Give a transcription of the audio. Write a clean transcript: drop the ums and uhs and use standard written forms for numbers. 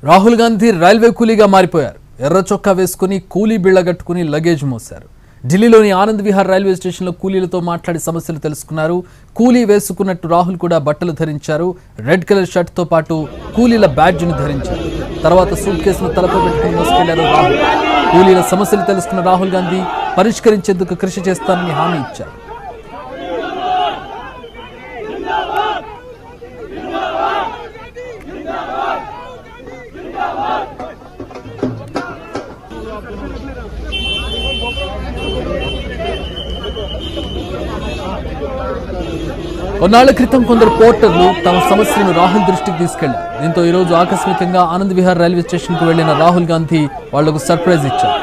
Rahul Gandhi railway కూలీగా మారిపోయారు. ఎర్ర చొక్కా వేసుకుని కూలీ బిళ్లగట్టుకుని లగేజ్ మోశారు. ఢిల్లీలోని ఆనంద్ విహార్ రైల్వే స్టేషన్లో కూలీలతో మాట్లాడి సమస్యలు తెలుసుకున్నారు. కూలీ వేసుకున్నట్టు రాహుల్ కూడా బట్టలు ధరించారు. రెడ్ కలర్ షర్ట్ తో పాటు కూలీల బ్యాడ్జ్ను ధరించారు. తర్వాత సూట్ కేసును తలపై పెట్టుకుని మోసుకెళ్లారు రాహుల్. కూలీల సమస్యలు తెలుసుకున్న రాహుల్ గాంధీ పరిష్కరించేందుకు కృషి చేస్తానని హామీ ఇచ్చారు. కొన్నాళ్ల క్రితం కొందరు పోర్టర్లు తమ సమస్యలను రాహుల్ దృష్టికి తీసుకెళ్లారు. దీంతో ఈ రోజు ఆకస్మికంగా ఆనంద్ విహార్ రైల్వే స్టేషన్ కు వెళ్లిన రాహుల్ గాంధీ వాళ్లకు సర్ప్రైజ్ ఇచ్చారు.